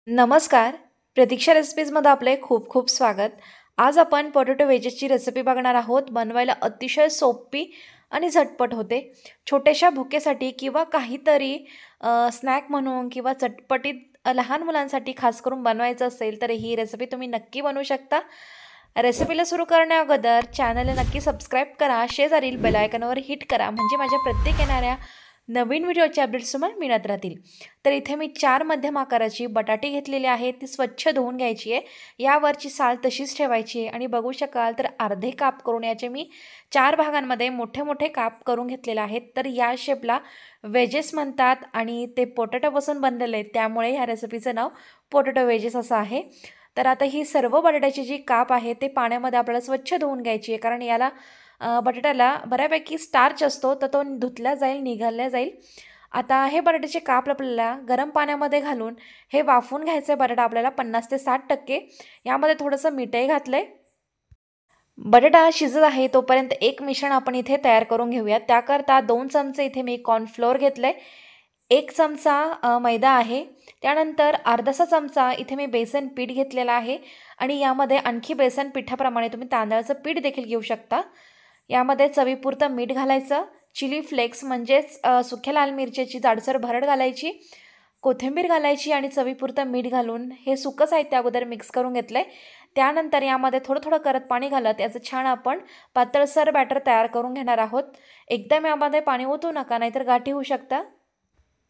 नमस्कार. प्रतीक्षा रेसिपीजमध्ये आपले खूप खूप स्वागत. आज आपण पोटॅटो वेजेसची रेसिपी बघणार आहोत. बनवायला अतिशय सोपी आणि झटपट होते. छोट्याशा भुकेसाठी किंवा काहीतरी स्नॅक म्हणून किंवा चटपटीत लहान मुलांसाठी खास करून बनवायचं असेल तर ही रेसिपी तुम्ही नक्की बनवू शकता. रेसिपीला सुरू करण्या अगोदर चॅनलला नक्की सबस्क्राईब करा, शेजारील बेल आयकॉनवर हिट करा म्हणजे माझ्या प्रत्येक येणाऱ्या नवीन व्हिडिओचे अपडेट्स तुम्हाला मिळत राहतील. तर इथे मी 4 मध्यम आकाराची बटाटे घेतलेली आहे. ती स्वच्छ धुवून घ्यायची आहे. यावरची साल तशीच ठेवायची आहे आणि बघू शकाल तर अर्धे काप करून याचे मी 4 भागांमध्ये मोठे मोठे काप करून घेतलेले आहेत. तर या शेपला वेजेस म्हणतात आणि ते पोटॅटोपासून बनलेले आहेत, त्यामुळे ह्या रेसिपीचं नाव पोटॅटो वेजेस असं आहे. तर आता ही सर्व बटाट्याची जी काप आहे ते पाण्यामध्ये आपल्याला स्वच्छ धुवून घ्यायची आहे, कारण याला बटाट्याला बऱ्यापैकी स्टार्च असतो, तर तो धुतला जाईल, निघाला जाईल. आता हे बटाट्याचे काप आपल्याला गरम पाण्यामध्ये घालून हे वाफवून घ्यायचं आहे. बटाटा आपल्याला 50 ते 60% यामध्ये थोडंसं मीठही घातलं आहे. बटाटा शिजत आहे तोपर्यंत एक मिश्रण आपण इथे तयार करून घेऊयात. त्याकरता 2 चमचे इथे मी कॉर्नफ्लोअर घेतलं आहे, 1 चमचा मैदा आहे, त्यानंतर अर्धासा चमचा इथे मी बेसन पीठ घेतलेलं आहे आणि यामध्ये आणखी बेसन पिठाप्रमाणे तुम्ही तांदळाचं पीठ देखील घेऊ शकता. यामध्ये चवीपुरतं मीठ घालायचं, चिली फ्लेक्स म्हणजेच सुक्या लाल मिरच्याची जाडसर भरड घालायची, कोथिंबीर घालायची आणि चवीपुरतं मीठ घालून हे सुकं साहित्य अगोदर मिक्स करून घेतलं आहे. त्यानंतर यामध्ये थोडं थोडं करत पाणी घालत याचं छान आपण पातळसर बॅटर तयार करून घेणार आहोत. एकदम यामध्ये पाणी ओतू नका, नाहीतर गाठी होऊ शकता.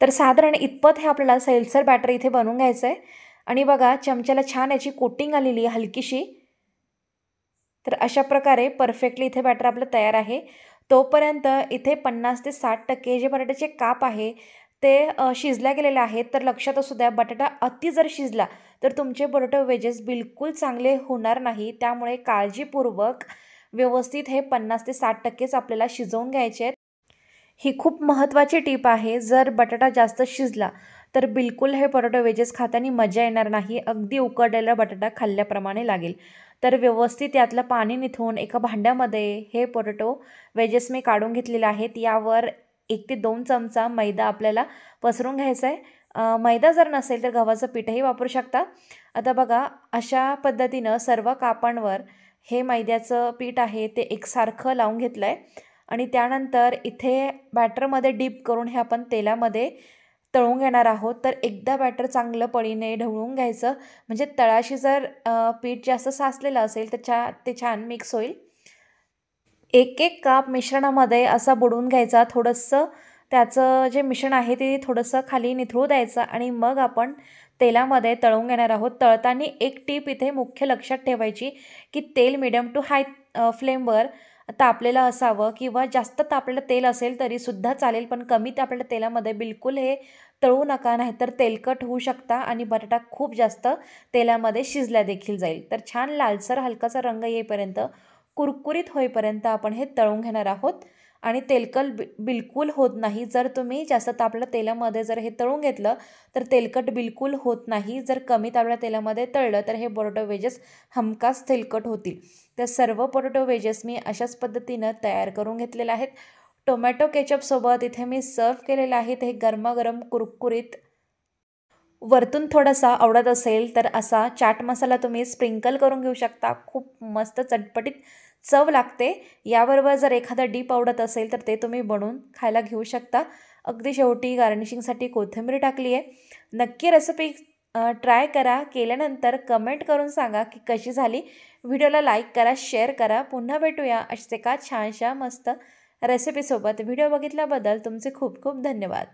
तर साधारण इतपत हे आपल्याला सैलसर बॅटर इथे बनवून घ्यायचं आहे. आणि बघा चमच्याला छान याची कोटिंग आलेली आहे हलकीशी. तर अशा प्रकारे परफेक्टली इथे बॅटर आपलं तयार आहे. तोपर्यंत इथे 50 ते 60% जे बटाट्याचे काप आहे ते शिजल्या गेलेले आहेत. तर लक्षात असू द्या, बटाटा अति जर शिजला तर तुमचे पोटॅटो वेजेस बिलकुल चांगले होणार नाही. त्यामुळे काळजीपूर्वक व्यवस्थित हे 50 ते 60%च आपल्याला शिजवून घ्यायचे आहेत. ही खूप महत्त्वाची टीप आहे. जर बटाटा जास्त शिजला तर बिलकुल हे पोटॅटो वेजेस खाताना मजा येणार नाही. अगदी उकडलेला बटाटा खाल्ल्याप्रमाणे लागेल. तर व्यवस्थित यातलं पाणी निथळून एका भांड्यामध्ये हे पोटॅटो वेजेस मी काढून घेतलेले आहेत. यावर 1 ते 2 चमचा मैदा आपल्याला पसरून घ्यायचा आहे. मैदा जर नसेल तर गव्हाचं पीठही वापरू शकता. आता बघा अशा पद्धतीनं सर्व कापांवर हे मैद्याचं पीठ आहे ते एकसारखं लावून घेतलं आहे आणि त्यानंतर इथे बॅटरमध्ये डीप करून हे आपण तेलामध्ये तळून घेणार आहोत. तर एकदा बॅटर चांगलं पळीने ढवळून घ्यायचं, म्हणजे तळाशी जर पीठ जास्त साचलेलं असेल तर ते छान मिक्स होईल. एक एक काप मिश्रणामध्ये असा बुडवून घ्यायचा. थोडंसं त्याचं जे मिश्रण आहे ते थोडंसं खाली निथळू द्यायचं आणि मग आपण तेलामध्ये तळून घेणार आहोत. तळताना एक टीप इथे मुख्य लक्षात ठेवायची की तेल मीडियम टू हाय फ्लेमवर तापलेलं असावं, किंवा जास्त तापलेलं तेल असेल तरीसुद्धा चालेल, पण कमी तापलेल्या तेलामध्ये बिलकुल हे तळू नका, नाहीतर तेलकट होऊ शकता आणि बटाटा खूप जास्त तेलामध्ये शिजला देखील जाईल. तर छान लालसर हलकासा रंग येईपर्यंत, कुरकुरीत होईपर्यंत आपण हे तळून घेणार आहोत. आणि तेलकट बिलकुल होत नाही. जर तुम्ही जास्त तापलेल्या तेलामध्ये जर हे तळून घेतलं तर तेलकट बिलकुल होत नाही. जर कमी तापलेल्या तेलामध्ये तळलं तर हे पोटॅटो वेजेस हमखास तेलकट होतील. तर सर्व पोटॅटो वेजेस मी अशाच पद्धतीनं तयार करून घेतलेले आहेत. टोमॅटो केचपसोबत इथे मी सर्व केलेलं आहे. हे गरमागरम कुरकुरीत. वरतून थोडासा आवडत असेल तर असा चाट मसाला तुम्ही स्प्रिंकल करून घेऊ शकता. खूप मस्त चटपटीत चव लागते. याबरोबर जर एखादा डीप आवडत असेल तर ते तुम्ही बनवून खायला घेऊ शकता. अगदी शेवटी गार्निशिंगसाठी कोथिंबीर टाकली आहे. नक्की रेसिपी ट्राय करा. केल्यानंतर कमेंट करून सांगा की कशी झाली. व्हिडिओला लाईक करा, शेअर करा. पुन्हा भेटूया अशाच एका छानशा मस्त रेसिपीसोबत. व्हिडिओ बघितल्याबद्दल तुमचे खूप खूप धन्यवाद.